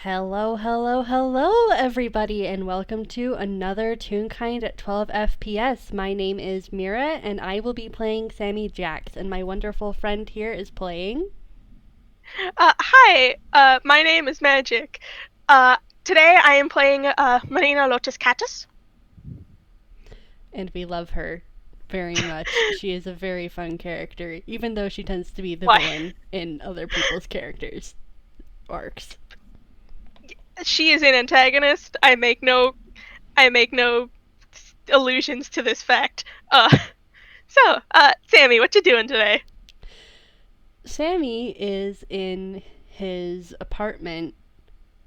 Hello, hello, hello, everybody, and welcome to another Toonkind at 12 FPS. My name is Mira, and I will be playing Sammy Jax, and my wonderful friend here is playing. Hi, my name is Magic. Today I am playing Marina Lotus Catus. And we love her very much. She is a very fun character, even though she tends to be the Why? villain in other people's characters' arcs. She is an antagonist. I make no allusions to this fact. Sammy, what you doing today? Sammy is in his apartment.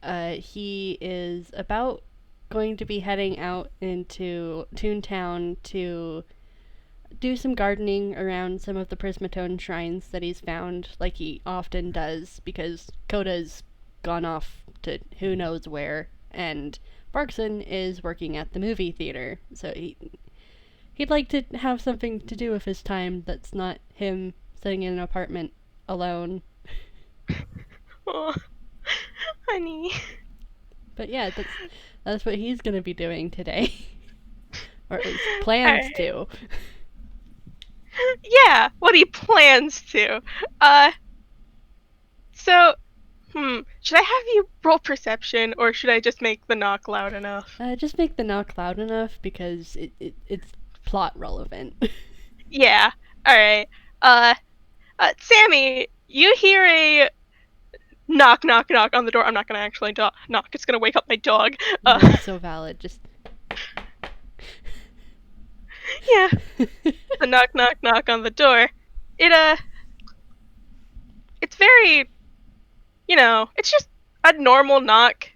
He is about going to be heading out into Toontown to do some gardening around some of the Prismatone shrines that he's found, like he often does, because Coda's gone off to who knows where, and Barkson is working at the movie theater, so he'd like to have something to do with his time that's not him sitting in an apartment alone. Oh, honey. But yeah, that's what he's gonna be doing today, or at least plans Alright. to. Yeah, what he plans to. Uh, so, should I have you roll perception, or should I just make the knock loud enough? Just make the knock loud enough because it's plot relevant. Yeah. Alright. Uh, Sammy, you hear a knock, knock, knock on the door. I'm not gonna actually knock. It's gonna wake up my dog. No, so valid. Just Yeah, the knock, knock, knock on the door. It it's very, it's just a normal knock.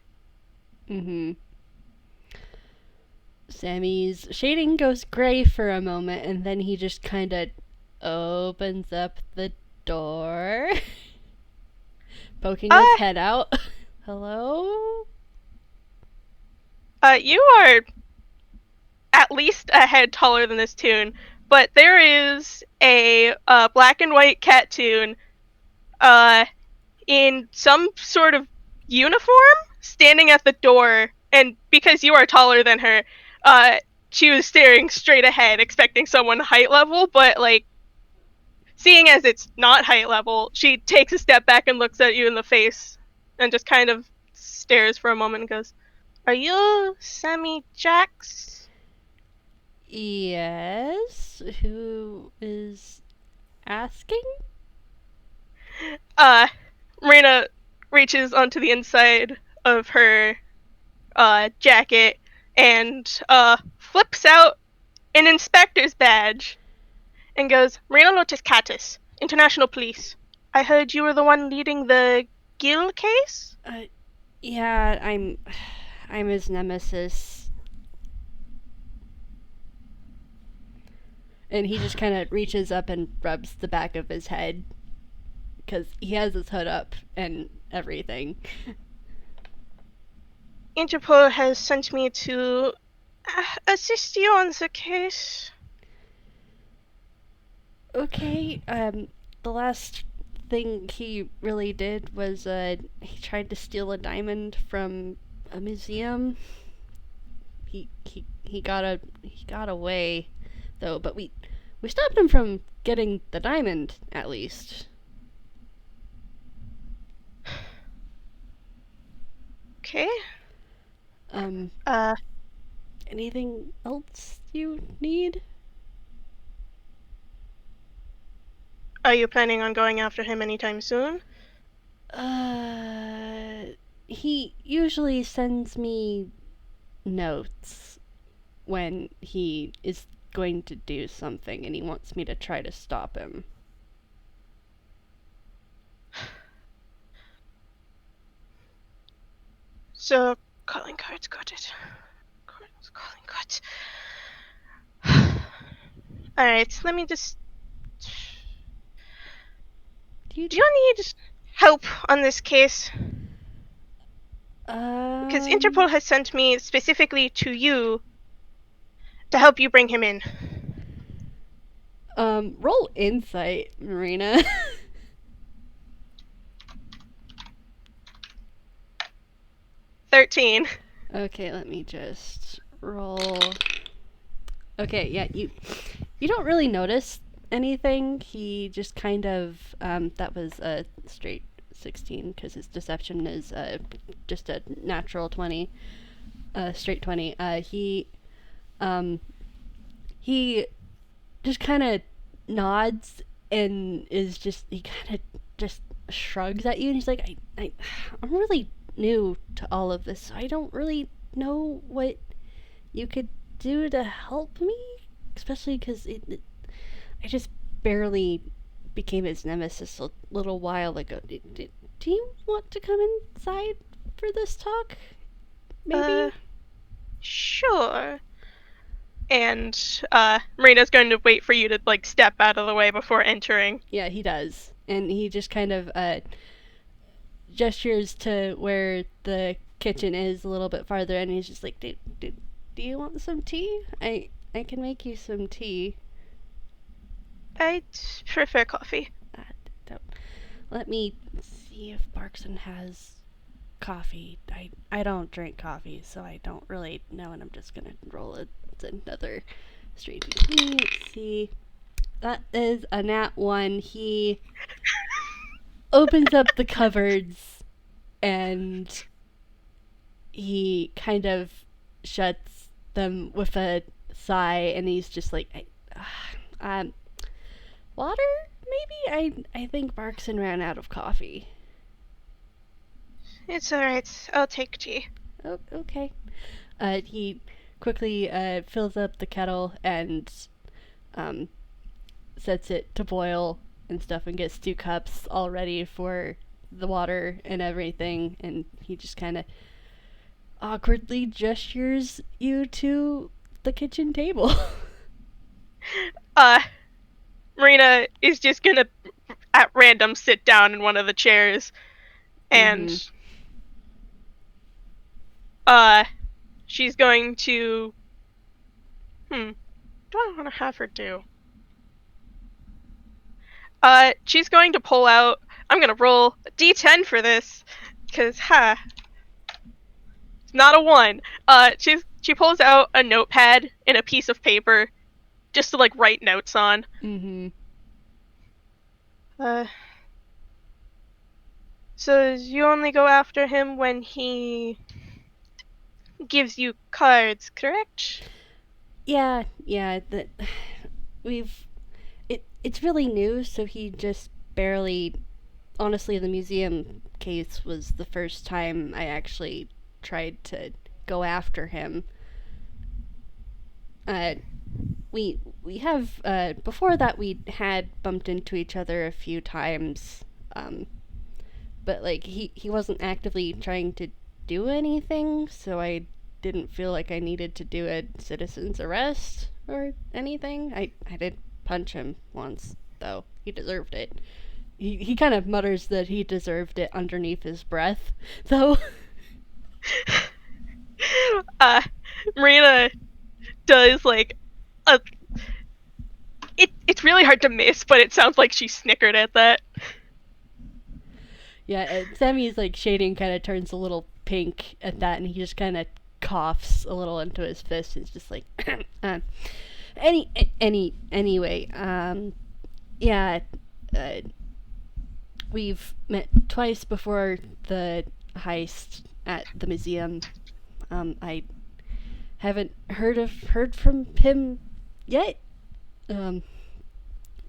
mm-hmm. Sammy's shading goes gray for a moment, and then he just kind of opens up the door, poking his Uh, head out. Hello? you are at least a head taller than this tune, but there is a black and white cat tune, uh, in some sort of uniform, standing at the door, and because you are taller than her, uh, she was staring straight ahead, expecting someone height level, but like seeing as it's not height level, she takes a step back and looks at you in the face and just kind of stares for a moment and goes, "Are you Sammy Jax?" Yes? Who is asking? Uh, Marina reaches onto the inside of her jacket and flips out an inspector's badge and goes, "Marina Lotus Catus, International Police. I heard you were the one leading the Gill case?" Uh, yeah, I'm his nemesis. And he just kind of reaches up and rubs the back of his head because he has his hood up and everything. Interpol has sent me to assist you on the case. Okay, the last thing he really did was he tried to steal a diamond from a museum. He got away though, but we stopped him from getting the diamond at least. Okay. Um, Uh, anything else you need? are you planning on going after him anytime soon? Uh, he usually sends me notes when he is going to do something and he wants me to try to stop him. So, calling cards, got it. Calling cards. Alright, let me just. Do you Do you need help uh on this case? Because um Interpol has sent me specifically to you to help you bring him in. roll insight, Marina. 。 . 。 . 。 . . . . . . . . . . . . . . . . . . . . . . . . . . . . . . . . . . . . . . . . . . . . . . . . . . . . 13. Okay, let me just roll. Okay, yeah, you don't really notice anything. He just kind of that was a straight 16 because his deception is just a natural 20, straight 20. Um he just kind of nods and is just he kind of just shrugs at you and he's like I'm really new to all of this, so I don't really know what you could do to help me, especially because I just barely became his nemesis a little while ago. Do you want to come inside for this talk? Maybe? Sure. And Marina's going to wait for you to like step out of the way before entering. Yeah, he does. And he just kind of gestures to where the kitchen is a little bit farther, and he's just like, do you want some tea? I can make you some tea. I'd prefer coffee. Don't. Let me see if Barkson has coffee. I don't drink coffee, so I don't really know, and I'm just gonna roll it. It's another straight D20. Let's see. That is a nat 1. He opens up the cupboards and he kind of shuts them with a sigh, and he's just like, water? Maybe? I think Barkson ran out of coffee. It's alright. I'll take tea. Oh, okay. He quickly fills up the kettle and um, sets it to boil and stuff and gets 2 cups all ready for the water and everything. And he just kind of awkwardly gestures you to the kitchen table. Marina is just gonna at random sit down in one of the chairs and she's going to what do I want to have her do? She's going to pull out, I'm gonna roll a d10 for this because it's not a 1. She pulls out a notepad and a piece of paper just to like write notes on. So you only go after him when he gives you cards, correct? Yeah. It's really new, so he just barely. Honestly, the museum case was the first time I actually tried to go after him. We have before that we had bumped into each other a few times, but like he wasn't actively trying to do anything, so I didn't feel like I needed to do a citizen's arrest or anything. I did punch him once, though. He deserved it. He kind of mutters that he deserved it underneath his breath, though. Marina does like a. It's really hard to miss, but it sounds like she snickered at that. Yeah, Sammy's like shading kind of turns a little pink at that, and he just kind of coughs a little into his fist. It's just like, anyway, yeah, we've met twice before the heist at the museum. I haven't heard from him yet.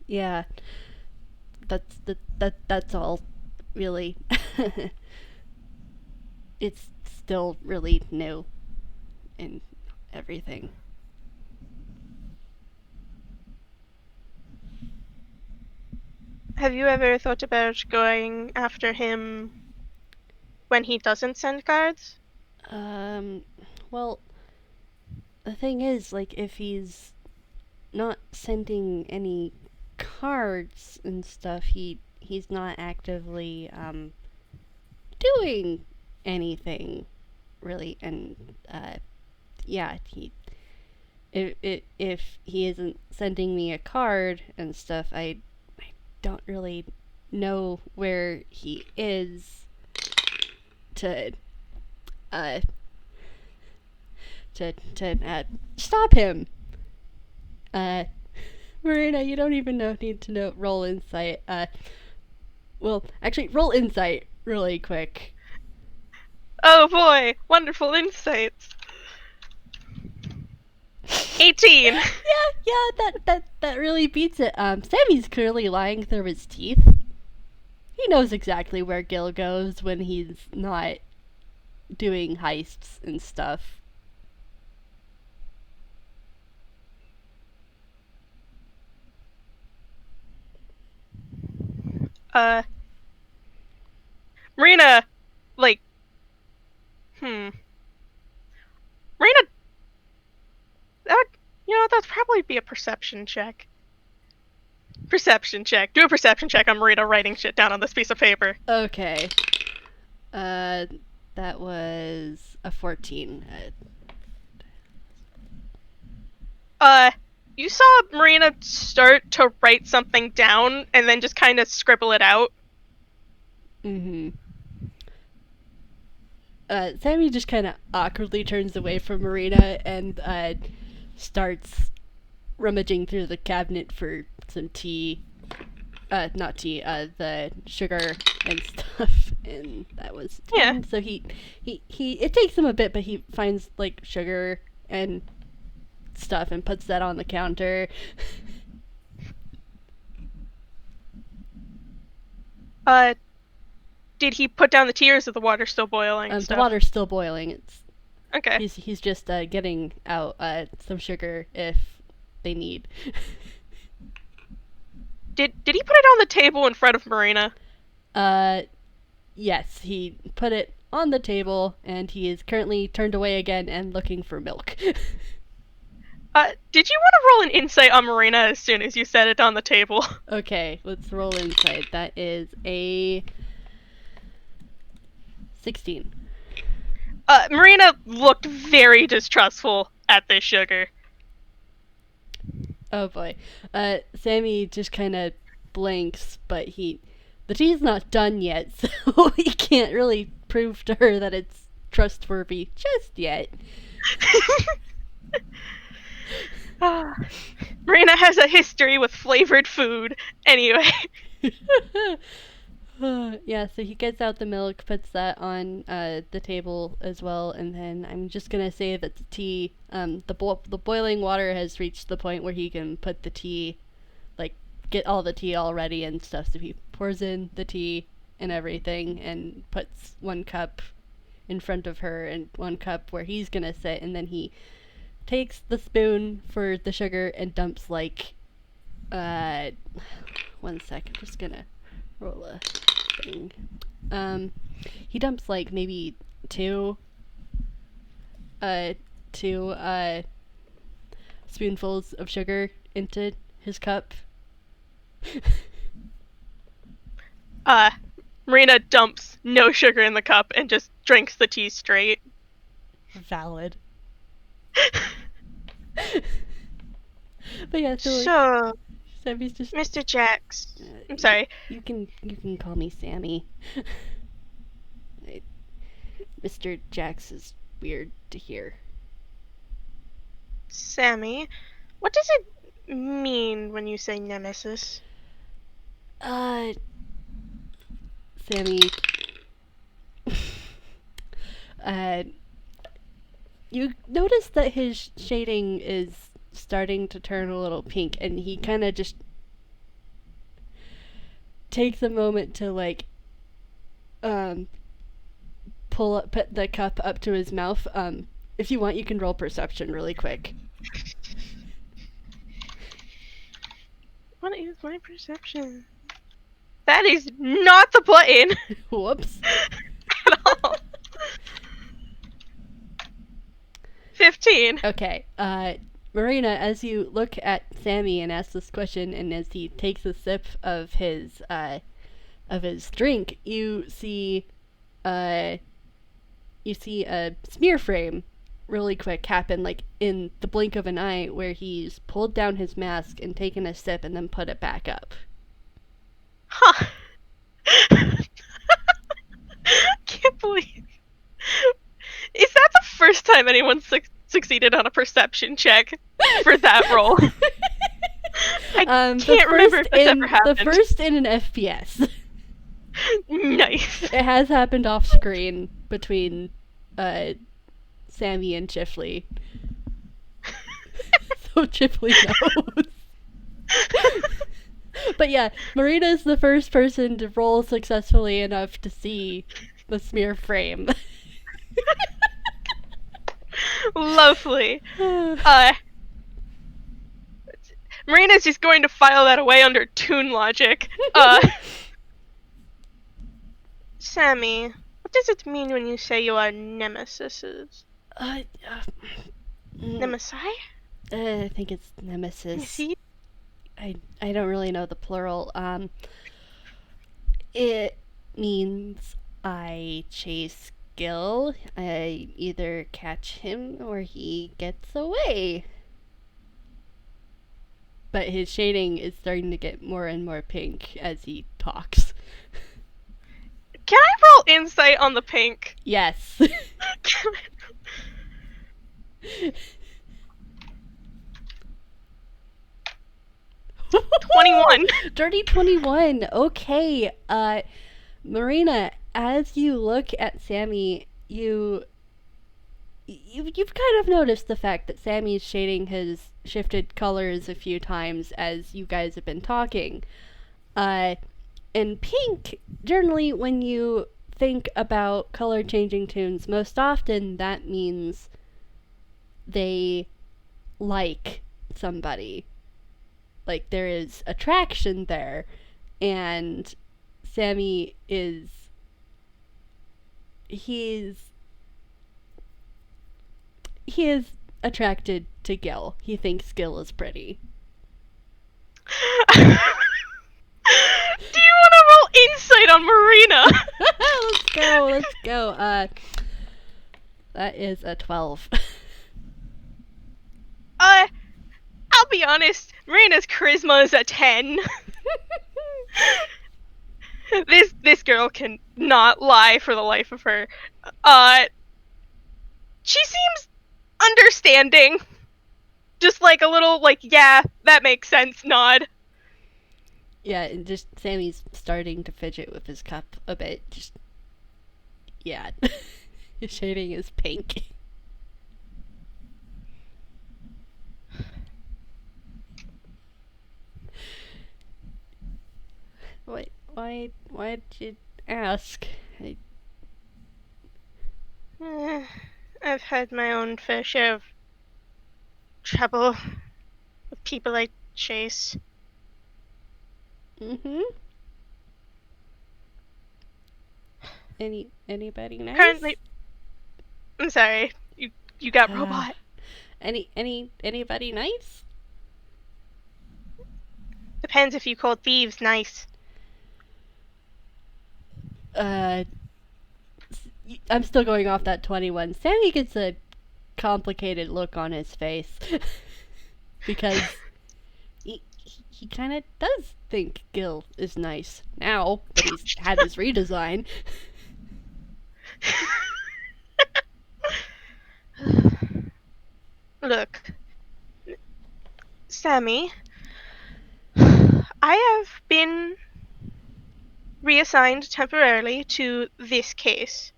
Yeah, that's all, really. It's still really new and everything. Have you ever thought about going after him when he doesn't send cards? Well, the thing is, like, if he's not sending any cards and stuff, he's not actively doing anything really, and yeah, if he isn't sending me a card and stuff, I don't really know where he is to uh, to stop him. Marina, you don't even need to know. Roll insight. Well, actually, roll insight really quick. Oh boy, wonderful insights. 18. Yeah, that really beats it. Sammy's clearly lying through his teeth. He knows exactly where Gil goes when he's not doing heists and stuff. Marina, like, Marina, that'd probably be a perception check. Perception check. Do a perception check on Marina writing shit down on this piece of paper. Okay. That was a 14. You saw Marina start to write something down and then just kind of scribble it out. Mm-hmm. Sammy just kind of awkwardly turns away from Marina and starts rummaging through the cabinet for some tea. Not tea, the sugar and stuff, and that was 10. Yeah. So he it takes him a bit, but he finds like sugar and stuff and puts that on the counter. Did he put down the tea or is the water still boiling? The water's still boiling. It's okay. He's just getting out some sugar if they need. Did he put it on the table in front of Marina? Yes, he put it on the table, and he is currently turned away again and looking for milk. Did you want to roll an insight on Marina as soon as you set it on the table? Okay, let's roll insight. That is a 16. Marina looked very distrustful at this sugar. Oh boy. Sammy just kind of blinks, but the tea's not done yet, so he can't really prove to her that it's trustworthy just yet. Marina has a history with flavored food. Anyway. Yeah, so he gets out the milk, puts that on the table as well, and then I'm just gonna say that the tea, the boiling water has reached the point where he can put the tea, like, get all the tea all ready and stuff, so he pours in the tea and everything, and puts 1 cup in front of her and 1 cup where he's gonna sit, and then he takes the spoon for the sugar and dumps, like, 1 sec, I'm just gonna roll a thing. He dumps like maybe two spoonfuls of sugar into his cup. Marina dumps no sugar in the cup and just drinks the tea straight. Valid. But yeah, so Sammy's just Mr. Jax. I'm sorry. You can call me Sammy. Mr. Jax is weird to hear. Sammy, what does it mean when you say nemesis? Sammy. You notice that his shading is starting to turn a little pink, and he kind of just takes a moment to like put the cup up to his mouth. If you want, you can roll perception really quick. What is my perception? That is not the button. Whoops. At all. 15. Okay. Marina, as you look at Sammy and ask this question, and as he takes a sip of his drink, you see a smear frame really quick happen, like in the blink of an eye, where he's pulled down his mask and taken a sip and then put it back up. Huh. Can't believe. first time anyone succeeded on a perception check for that role. I can't remember if that's ever happened. The first in an FPS. Nice. It has happened off screen between Sammy and Chifley. So Chifley knows. But yeah, Marina's the first person to roll successfully enough to see the smear frame. Lovely. Marina's just going to file that away under Toon logic. Sammy, what does it mean when you say you are nemesises? Nemesi? I think it's nemesis. See? I don't really know the plural. It means I chase Gil. I either catch him or he gets away. But his shading is starting to get more and more pink as he talks. Can I roll insight on the pink? Yes. 21. Dirty 21. Okay. Marina, as you look at Sammy, you've kind of noticed the fact that Sammy's shading has shifted colors a few times as you guys have been talking. And pink, generally when you think about color changing tunes, most often that means they like somebody. Like there is attraction there, and Sammy is he is attracted to Gil. He thinks Gil is pretty. Do you want to roll insight on Marina? Let's go. That is a 12. I'll be honest, Marina's charisma is a 10. This girl can not lie for the life of her. She seems understanding. Just like a little, like, yeah, that makes sense nod. Yeah, and just Sammy's starting to fidget with his cup a bit. Just, yeah. His shading is pink. Why'd you ask? I've had my own fair share of trouble with people I chase. Mm-hmm. Anybody nice? Currently, I'm sorry, you got robot. Anybody nice? Depends if you call thieves nice. I'm still going off that 21. Sammy gets a complicated look on his face. Because he kind of does think Gil is nice now that he's had his redesign. Look, Sammy, I have been reassigned temporarily to this case,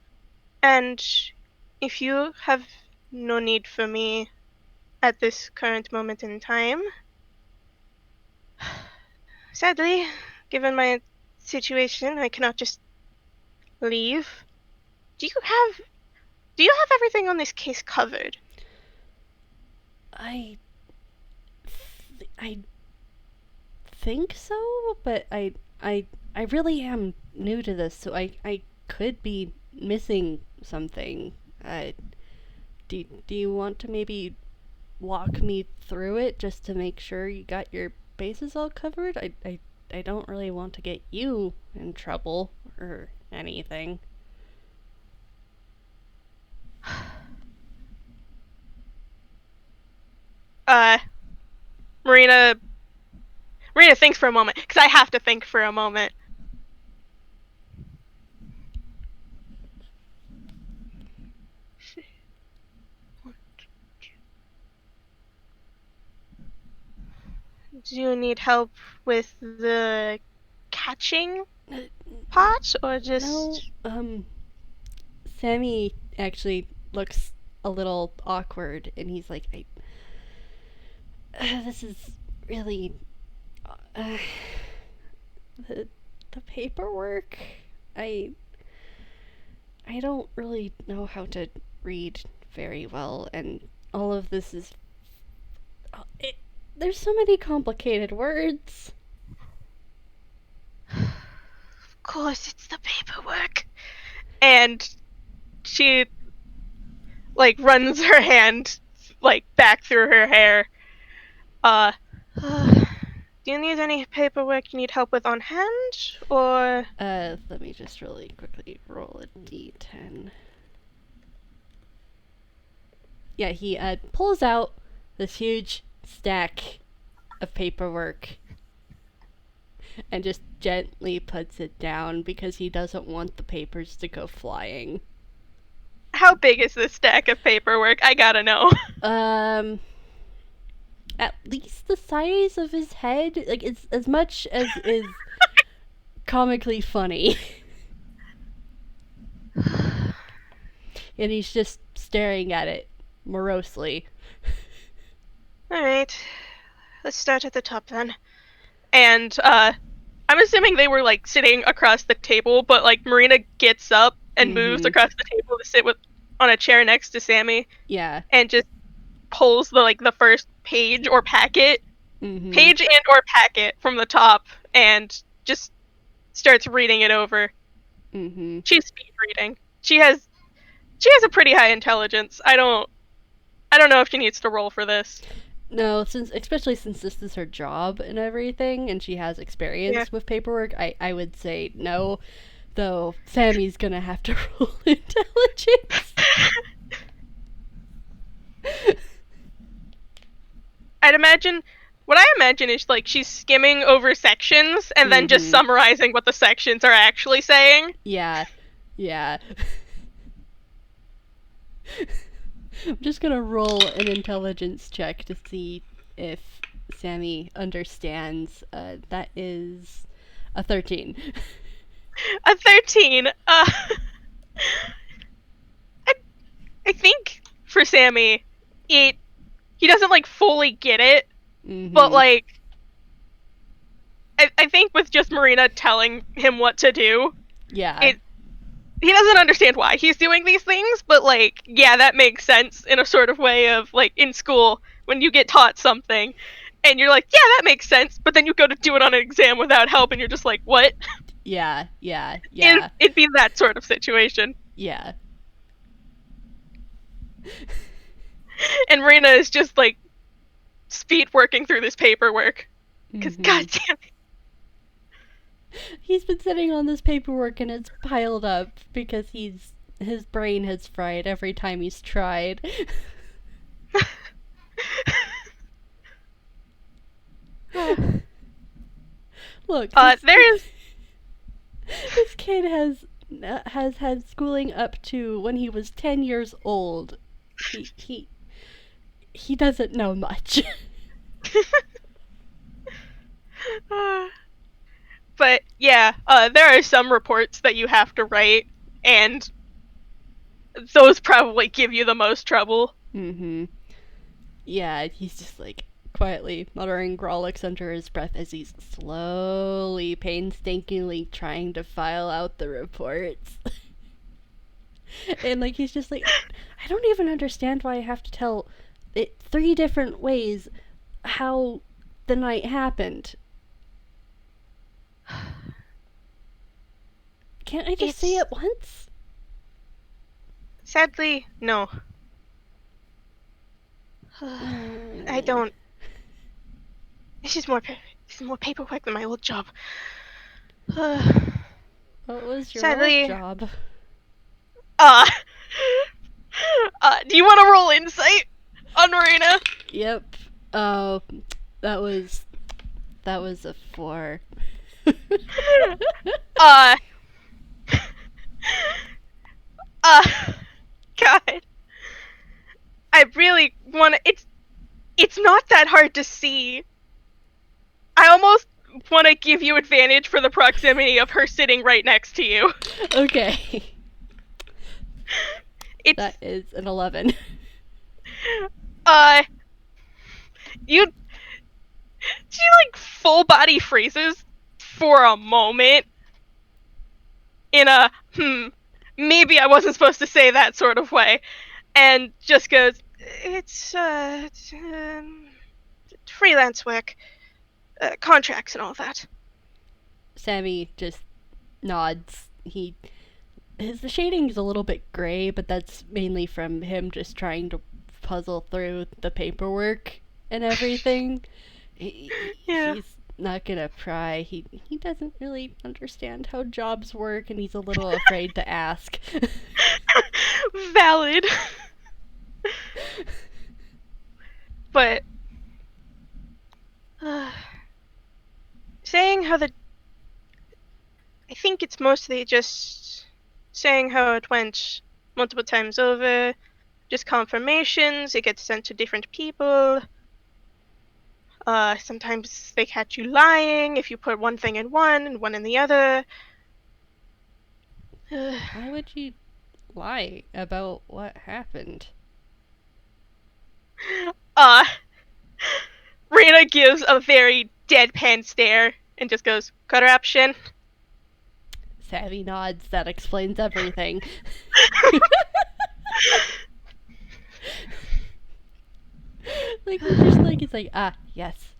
and if you have no need for me at this current moment in time, sadly, given my situation, I cannot just leave. Do you have everything on this case covered? I think so, but I really am new to this, so I could be missing something. Do you want to maybe walk me through it just to make sure you got your bases all covered? I don't really want to get you in trouble or anything. Marina thinks for a moment, because I have to think for a moment. Do you need help with the catching Uh, part, or no, just... Sammy actually looks a little awkward, and he's like, this is really, uh, the, the paperwork. I, I don't really know how to read very well, and all of this is, there's so many complicated words. Of course, it's the paperwork. And she, like, runs her hand, like, back through her hair. Do you need any paperwork you need help with on hand, or... Let me just really quickly roll a d10. Yeah, he pulls out this huge stack of paperwork and just gently puts it down because he doesn't want the papers to go flying. How big is this stack of paperwork? I gotta know. At least the size of his head. Like, it's as much as is comically funny. And he's just staring at it morosely. Alright, let's start at the top then. And, I'm assuming they were, like, sitting across the table, but, like, Marina gets up and moves across the table to sit on a chair next to Sammy. Yeah. And just pulls the first page or packet, page and or packet from the top, and just starts reading it over. She's speed reading. She has a pretty high intelligence. I don't know if she needs to roll for this. No, especially since this is her job and everything, and she has experience with paperwork, I would say no. Though Sammy's gonna have to roll intelligence. What I imagine is, like, she's skimming over sections and then just summarizing what the sections are actually saying. Yeah. I'm just gonna roll an intelligence check to see if Sammy understands. That is a 13. A 13. I think for Sammy, he doesn't, like, fully get it, but, like, I think with just Marina telling him what to do, yeah, he doesn't understand why he's doing these things, but, like, yeah, that makes sense in a sort of way of, like, in school, when you get taught something, and you're like, yeah, that makes sense, but then you go to do it on an exam without help, and you're just like, what? Yeah. It'd be that sort of situation. Yeah. And Marina is just, like, speed working through this paperwork. Because, goddamn it. He's been sitting on this paperwork and it's piled up because his brain has fried every time he's tried. Look, this kid has had schooling up to when he was 10 years old. He doesn't know much. But yeah, there are some reports that you have to write, and those probably give you the most trouble. Yeah, he's just like quietly muttering Grolix under his breath as he's slowly, painstakingly trying to file out the reports. And like he's just like, I don't even understand why I have to tell it 3 different ways how the night happened. Can't I just say it once? Sadly, no. I don't. This is more paperwork than my old job. What was your Sadly, old job? Do you want to roll insight on Marina? Yep. Oh, that was a 4. God. I really want to. It's not that hard to see I almost want to give you advantage for the proximity of her sitting right next to you. Okay. It's That is an 11. uh you she like full body freezes for a moment in a maybe I wasn't supposed to say that sort of way, and just goes, it's freelance work, contracts and all that. Sammy just nods. The shading is a little bit gray, but that's mainly from him just trying to puzzle through the paperwork and everything. Yeah. He's not gonna pry. He doesn't really understand how jobs work, and he's a little afraid to ask. Valid. But saying how the I think it's mostly just saying how it went multiple times over, just confirmations, it gets sent to different people. Sometimes they catch you lying if you put one thing in one and one in the other. Why would you lie about what happened? uh, Rena gives a very deadpan stare and just goes, corruption. Savvy nods. That explains everything. Like, just like, it's like, ah, yes.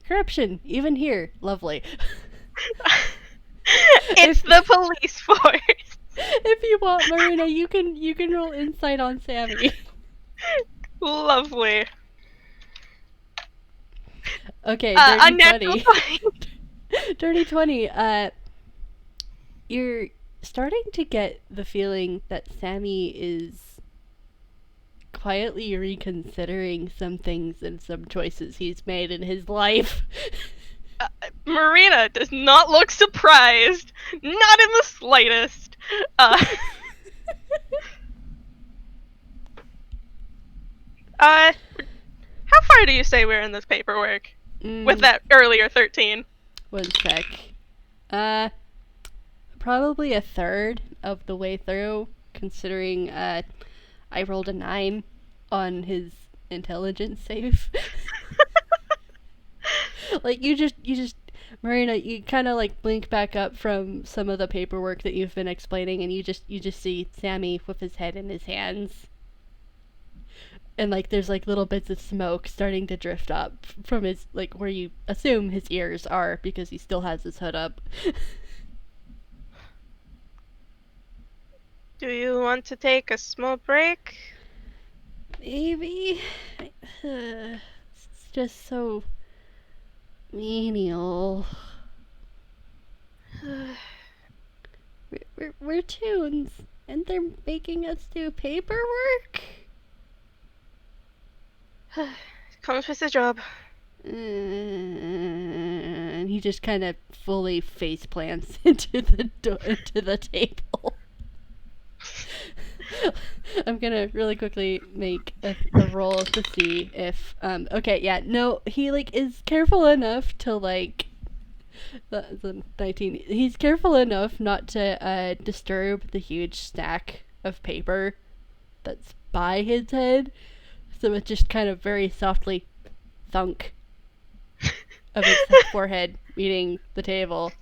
Corruption, even here. Lovely. It's the police force. If you want, Marina, you can roll insight on Sammy. Lovely. Okay, dirty Unnatural 20. Dirty 20. You're starting to get the feeling that Sammy is quietly reconsidering some things and some choices he's made in his life. Marina does not look surprised. Not in the slightest. How far do you say we're in this paperwork? With that earlier 13? One sec. Probably a third of the way through, considering I rolled a 9 on his intelligence save. Like, you just Marina, you kind of like blink back up from some of the paperwork that you've been explaining, and you just see Sammy with his head in his hands, and like there's like little bits of smoke starting to drift up from his, like, where you assume his ears are because he still has his hood up. Do you want to take a small break? Maybe. It's just so menial. We're toons, and they're making us do paperwork? Comes with the job. And he just kind of fully face plants into the table. I'm gonna really quickly make a roll to see if okay, yeah, no, he like is careful enough to like the 19. He's careful enough not to disturb the huge stack of paper that's by his head, so it just kind of very softly thunk of his forehead meeting the table.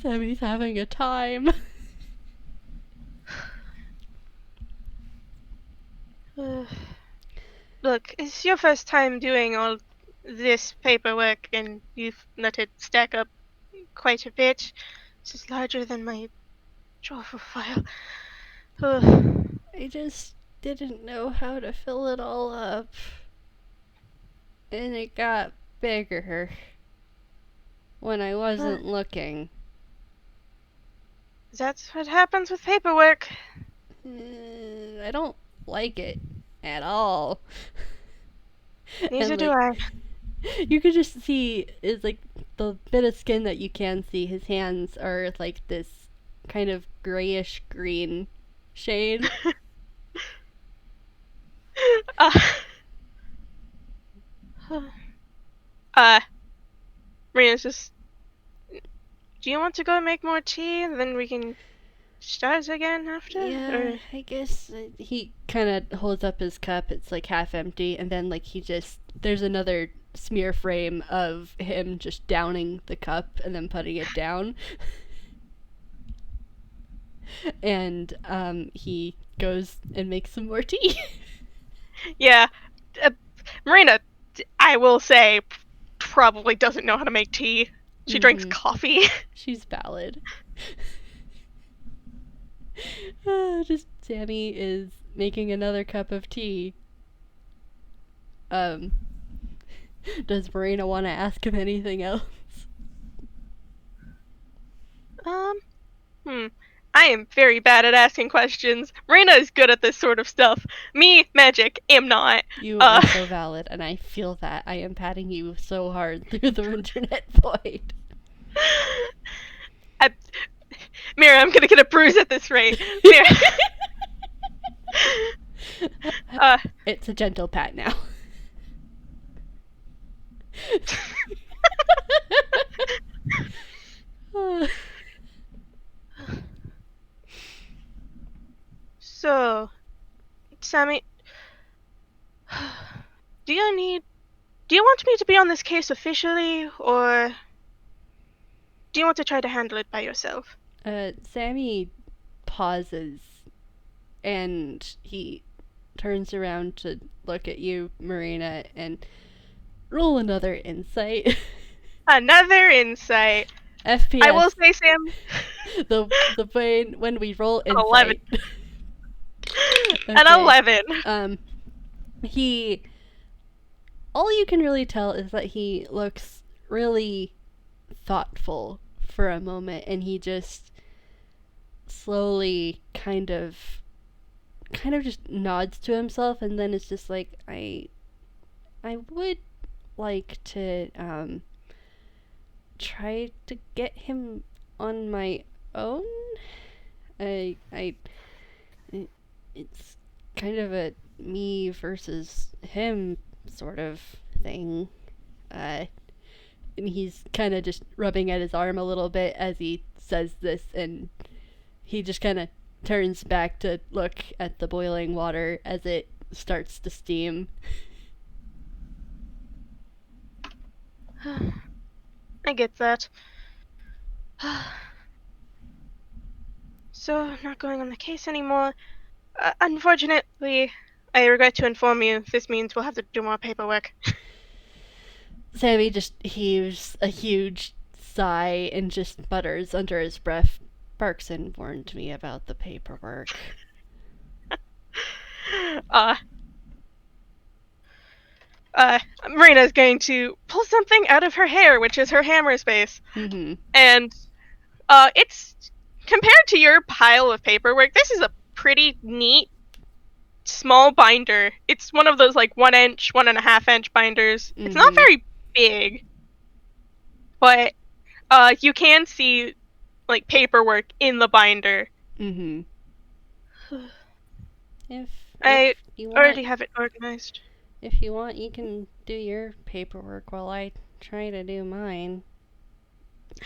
Sammy's having a time. Look, it's your first time doing all this paperwork, and you've let it stack up quite a bit. This is larger than my drawer file. I just didn't know how to fill it all up. And it got bigger when I wasn't looking. That's what happens with paperwork. I don't like it at all. Neither do I. You could just see, is like the bit of skin that you can see, his hands are like this kind of grayish green shade. Uh, uh, Marina's just, do you want to go make more tea and then we can start again after? Yeah, Or... I guess he kind of holds up his cup. It's like half empty, and then like there's another smear frame of him just downing the cup and then putting it down. And he goes and makes some more tea. Yeah, Marina, I will say, probably doesn't know how to make tea. She drinks coffee. She's valid. Just Sammy is making another cup of tea. Does Marina want to ask him anything else? I am very bad at asking questions. Marina is good at this sort of stuff. Me, magic, am not. You are so valid, and I feel that. I am patting you so hard through the internet void. Mira, I'm gonna get a bruise at this rate. Mira. It's a gentle pat now. So, Sammy, do you want me to be on this case officially, or do you want to try to handle it by yourself? Sammy pauses, and he turns around to look at you, Marina, and roll another insight. Another insight. FPS. I will say, Sam. the when we roll insight. 11. Okay. An 11. All you can really tell is that he looks really thoughtful for a moment, and he just slowly kind of just nods to himself, and then it's just like, I would like to try to get him on my own. It's kind of a me versus him sort of thing. And he's kind of just rubbing at his arm a little bit as he says this, and he just kind of turns back to look at the boiling water as it starts to steam. I get that. So, not going on the case anymore. Unfortunately, I regret to inform you, this means we'll have to do more paperwork. Sammy just heaves a huge sigh and just mutters under his breath, Barkson warned me about the paperwork. Marina's going to pull something out of her hair, which is her hammer space. Mm-hmm. And, it's, compared to your pile of paperwork, this is a pretty neat, small binder. It's one of those, like, 1 inch, 1.5 inch binders. Mm-hmm. It's not very big, but, you can see, like, paperwork in the binder. Mm-hmm. If I you want, already have it organized. If you want, you can do your paperwork while I try to do mine.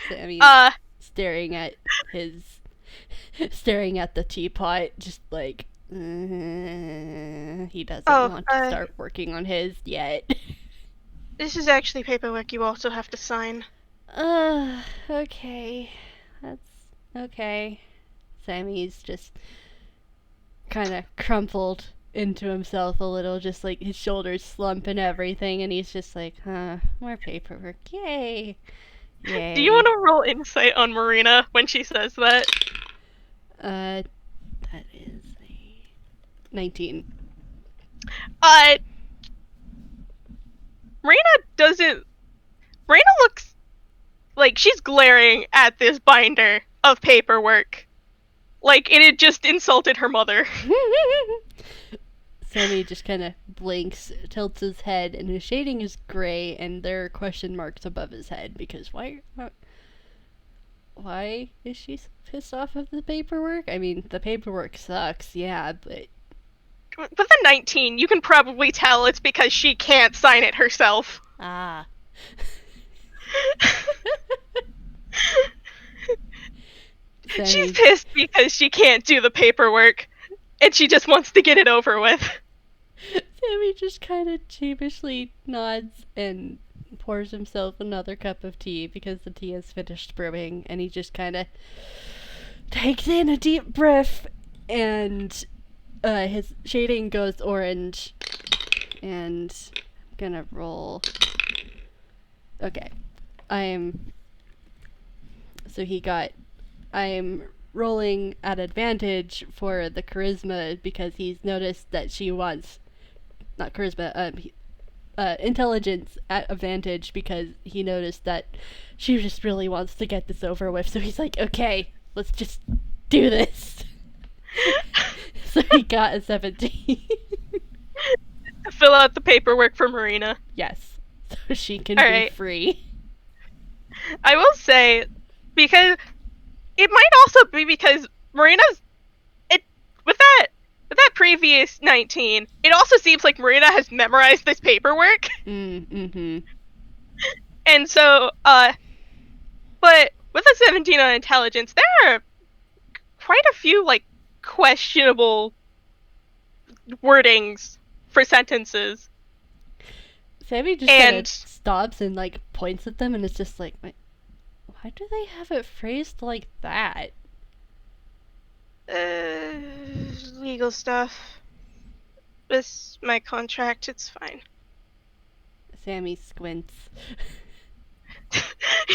Sammy's staring at the teapot, just like, he doesn't want to start working on his yet. This is actually paperwork you also have to sign. Okay. That's okay. Sammy's just kind of crumpled into himself a little, just like his shoulders slump and everything, and he's just like, more paperwork. Yay. Yay. Do you want to roll insight on Marina when she says that? That is a 19. Marina looks like she's glaring at this binder of paperwork. Like it had just insulted her mother. Sammy just kind of blinks, tilts his head, and his shading is gray, and there are question marks above his head, because why is she pissed off of the paperwork? I mean, the paperwork sucks, yeah, but with a 19, you can probably tell it's because she can't sign it herself. Ah. She's Sammy, pissed because she can't do the paperwork, and she just wants to get it over with. Sammy just kind of sheepishly nods and pours himself another cup of tea because the tea is finished brewing, and he just kind of takes in a deep breath, and his shading goes orange, and I'm gonna roll. Okay, I'm. So he got. I'm rolling at advantage for the charisma because he's noticed that she wants. Not charisma, intelligence at advantage because he noticed that she just really wants to get this over with. So he's like, okay, let's just do this. So he got a 17. To fill out the paperwork for Marina. Yes. So she can All be right. free. I will say, because it might also be because Marina's with that previous 19, it also seems like Marina has memorized this paperwork. Mm-hmm. And so, but with a 17 on intelligence, there are quite a few, like, questionable wordings for sentences. Sammy just kind of stops and, like, points at them, and it's just like, why do they have it phrased like that? Legal stuff. With my contract, it's fine. Sammy squints.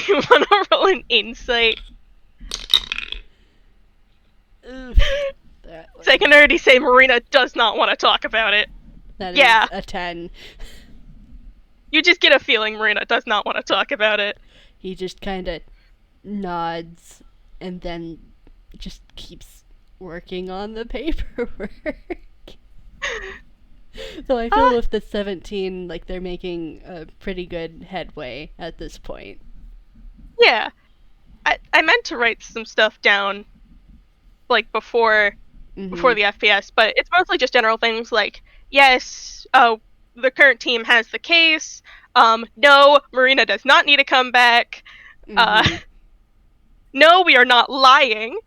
You want to roll an insight? Oof. So I can already say Marina does not want to talk about it. That is a 10. You just get a feeling Marina does not want to talk about it. He just kind of nods and then just keeps working on the paperwork. So I feel with the 17, like, they're making a pretty good headway at this point. Yeah. I meant to write some stuff down, like, before the FPS, but it's mostly just general things like, yes, the current team has the case. No, Marina does not need to come back. No, we are not lying.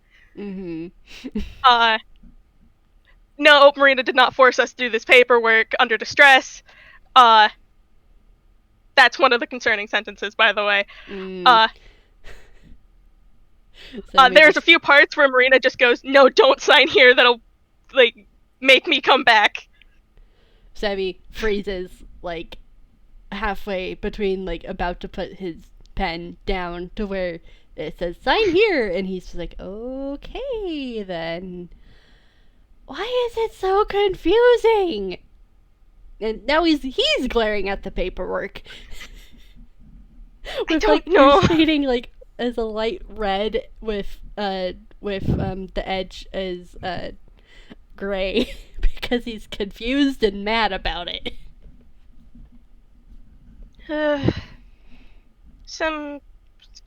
No, Marina did not force us through this paperwork under distress. That's one of the concerning sentences, by the way. There's a few parts where Marina just goes, no, don't sign here, that'll, like, make me come back. Sammy freezes, like, halfway between, like, about to put his pen down to where it says sign here, and he's just like, okay, then. Why is it so confusing? And now he's glaring at the paperwork. With, I don't know. Shading, like, as a light red with the edge as gray because he's confused and mad about it. Some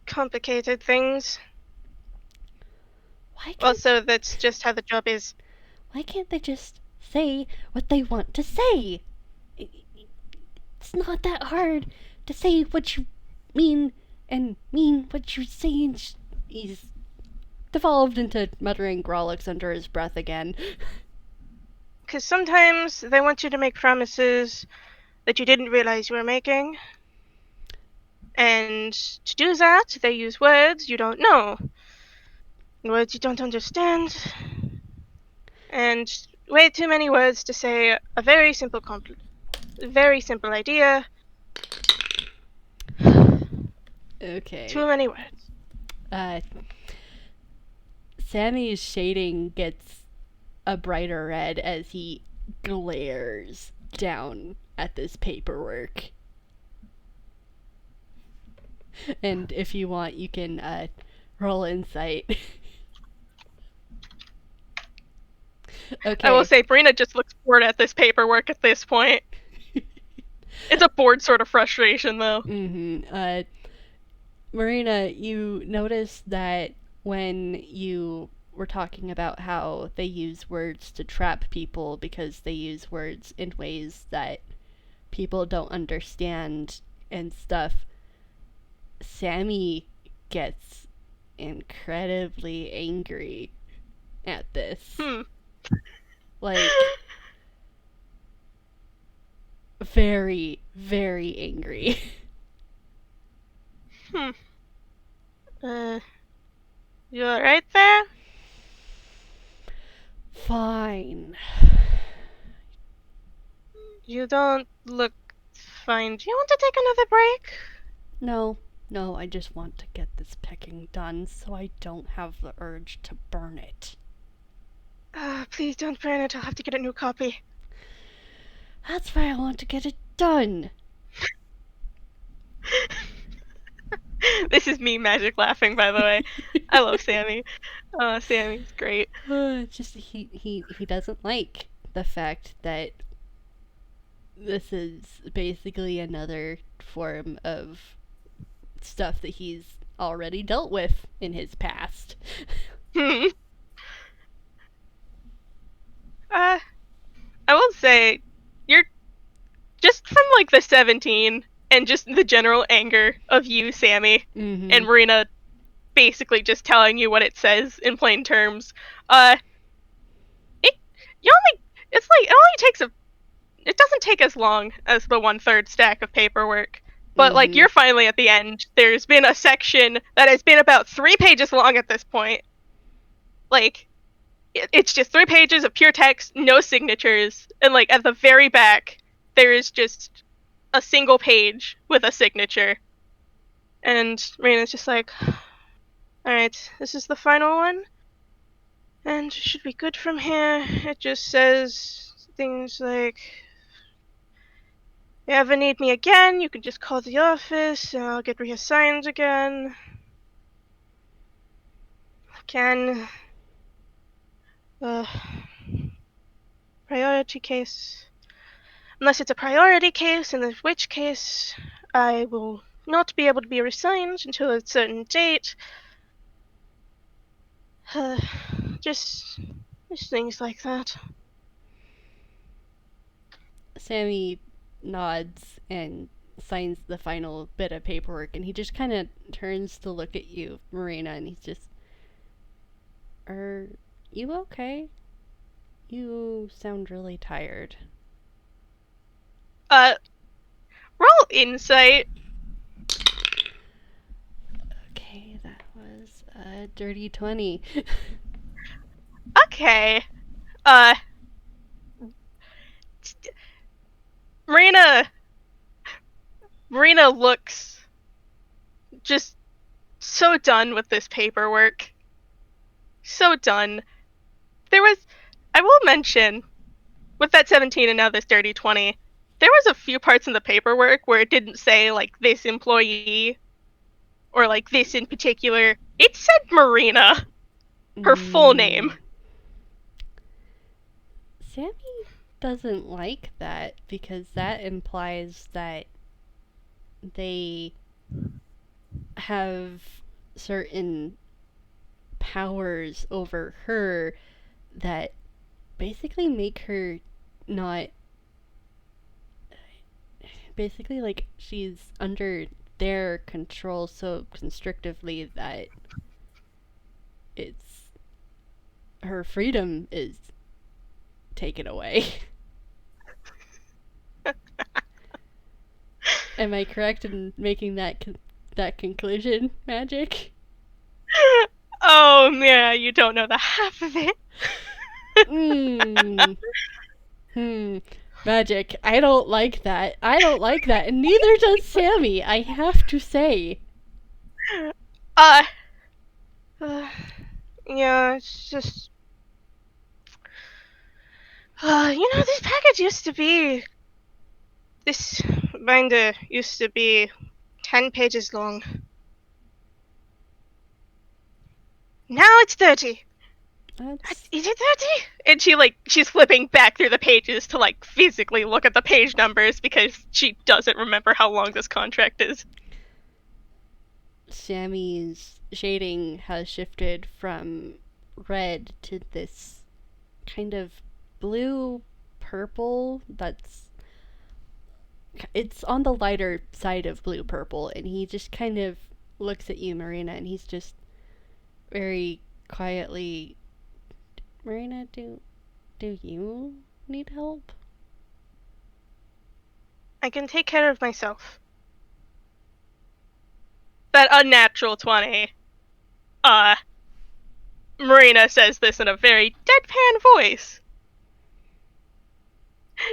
complicated things. Also, that's just how the job is. Why can't they just say what they want to say? It's not that hard to say what you mean and mean what you're saying. He's devolved into muttering Grolix under his breath again. Because sometimes they want you to make promises that you didn't realize you were making. And to do that, they use words you don't know. Words you don't understand. And way too many words to say a very simple idea. Okay. Too many words. Sammy's shading gets a brighter red as he glares down at this paperwork. And if you want, you can roll insight. Okay. I will say, Brina just looks bored at this paperwork at this point. It's a bored sort of frustration, though. Marina, you notice that when you we're talking about how they use words to trap people because they use words in ways that people don't understand and stuff. Sammy gets incredibly angry at this. Hmm. Like, very, very angry. Hmm. Uh, you alright there? Fine. You don't look fine. Do you want to take another break? No, no, I just want to get this picking done so I don't have the urge to burn it. Please don't burn it. I'll have to get a new copy. That's why I want to get it done. This is me magic laughing, by the way. I love Sammy. Sammy's great. Just he doesn't like the fact that this is basically another form of stuff that he's already dealt with in his past. Hmm. I will say, you're just from like the 17 and just the general anger of you, Sammy, and Marina basically just telling you what it says in plain terms. It you only it's like it only takes it doesn't take as long as the 1/3 stack of paperwork. But like you're finally at the end. There's been a section that has been about 3 pages long at this point. Like it's just 3 pages of pure text, no signatures, and like at the very back there is just a single page with a signature. And Marina's just like, alright, this is the final one. And should be good from here. It just says things like, if you ever need me again, you can just call the office and I'll get reassigned again. Again. Priority case. Unless it's a priority case, in which case I will not be able to be reassigned until a certain date. Just things like that. Sammy nods and signs the final bit of paperwork, and he just kind of turns to look at you, Marina, and he's just, "Are you okay? You sound really tired." Roll insight. Okay, that was a dirty 20. Okay. Marina looks just so done with this paperwork. So done. I will mention, with that 17 and now this dirty 20, there was a few parts in the paperwork where it didn't say, like, this employee, or, like, this in particular. It said Marina. Her full name. Sammy doesn't like that because that implies that they have certain powers over her that basically make her not, basically like she's under their control so constrictively that it's her freedom is taken away. Am I correct in making that conclusion, Magic? Oh, yeah, you don't know the half of it. Magic, I don't like that. I don't like that, and neither does Sammy, I have to say. Yeah, it's just... this package used to be... This binder used to be 10 pages long. Now it's 30. Is it 30? And she's flipping back through the pages to, like, physically look at the page numbers because she doesn't remember how long this contract is. Sammy's shading has shifted from red to this kind of blue purple it's on the lighter side of blue purple, and he just kind of looks at you, Marina, and he's just very quietly, Marina, do you need help? I can take care of myself. That unnatural 20. Marina says this in a very deadpan voice.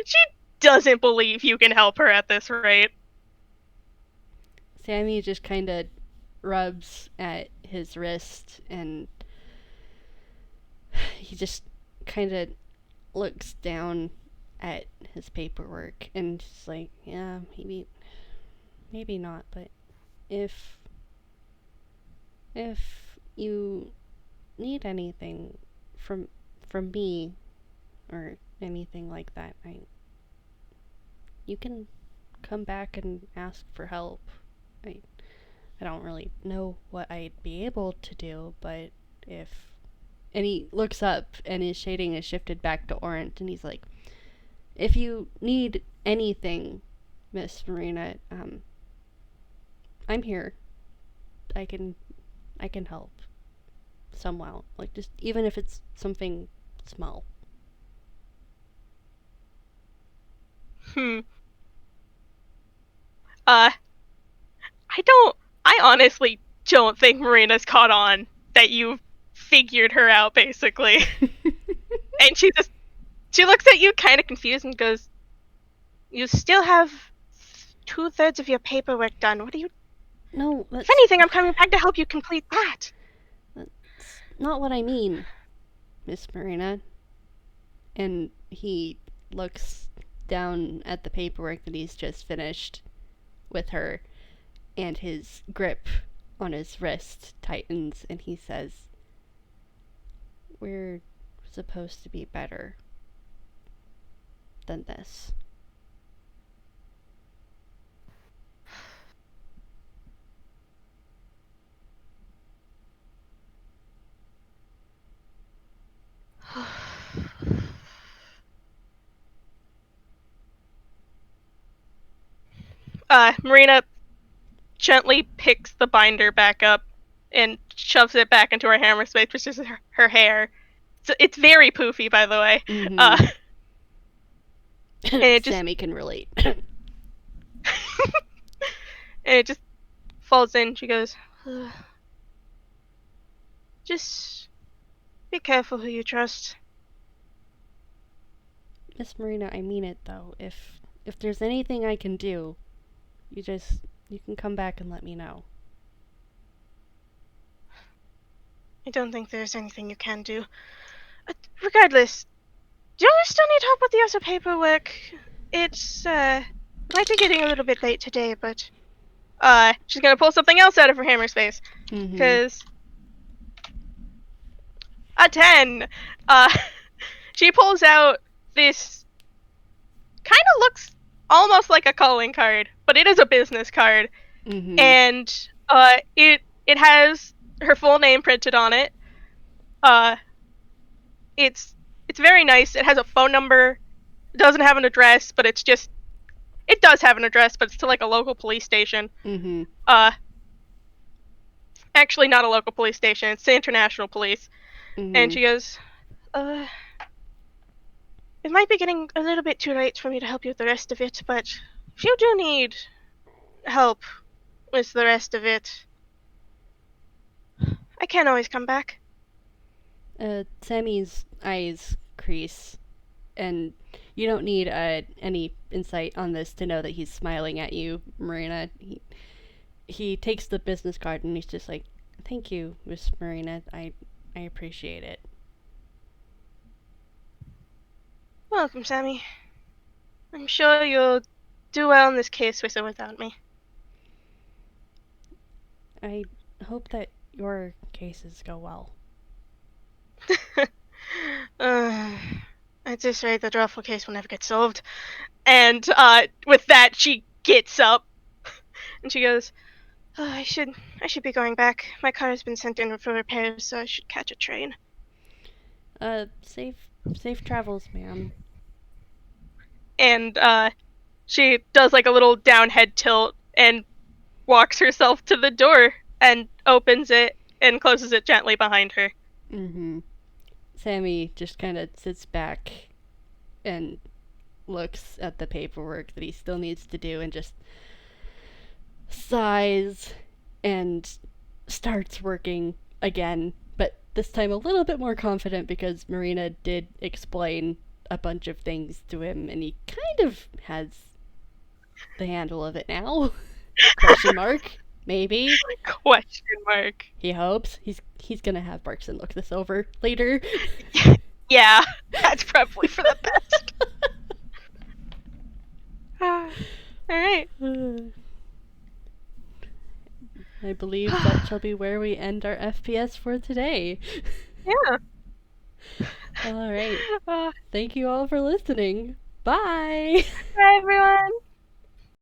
She doesn't believe you can help her at this rate. Sammy just kind of rubs at his wrist, and he just kind of looks down at his paperwork, and just like, yeah, maybe not, but if you need anything from me or anything like that, you can come back and ask for help. I don't really know what I'd be able to do, but if and he looks up and his shading is shifted back to orange, and he's like, if you need anything, Miss Marina, I'm here. I can help somehow. Like, just even if it's something small. I honestly don't think Marina's caught on that you figured her out, basically. And she looks at you kind of confused and goes, you still have 2/3 of your paperwork done. What are you... No, If anything, I'm coming back to help you complete that. That's not what I mean, Miss Marina. And he looks down at the paperwork that he's just finished with her, and his grip on his wrist tightens, and he says, we're supposed to be better than this. Marina gently picks the binder back up and shoves it back into her hammer space, which is her hair. So it's very poofy, by the way. Mm-hmm. And it just Sammy can relate. and it just falls in. She goes, just be careful who you trust. Miss Marina, I mean it though. If there's anything I can do, you can come back and let me know. I don't think there's anything you can do. Regardless, do you still need help with the other paperwork? It's might be getting a little bit late today, but she's gonna pull something else out of her hammer space. Because a 10. She pulls out this kind of looks almost like a calling card, but it is a business card. And it has her full name printed on it. It's very nice. It has a phone number. It doesn't have an address, but it does have an address, but it's to like a local police station. Actually not a local police station, it's the International Police. And she goes, it might be getting a little bit too late for me to help you with the rest of it, but if you do need help with the rest of it, I can always come back. Sammy's eyes crease, and you don't need any insight on this to know that he's smiling at you, Marina. He takes the business card and he's just like, thank you, Miss Marina. I appreciate it. Welcome, Sammy. I'm sure you'll do well in this case with or without me. I hope that your cases go well. At this rate, the Druffle case will never get solved. And with that, she gets up and she goes, I should be going back. My car has been sent in for repairs, so I should catch a train. Safe travels, ma'am. And she does like a little down head tilt and walks herself to the door and opens it and closes it gently behind her. Mm-hmm. Sammy just kind of sits back and looks at the paperwork that he still needs to do and just sighs and starts working again, but this time a little bit more confident because Marina did explain a bunch of things to him and he kind of has the handle of it now. Question mark. Maybe. Question mark. He hopes. He's gonna have Barkson look this over later. Yeah, that's probably for the best. Alright. I believe that shall be where we end our FPS for today. Yeah. Alright. Thank you all for listening. Bye! Bye, everyone.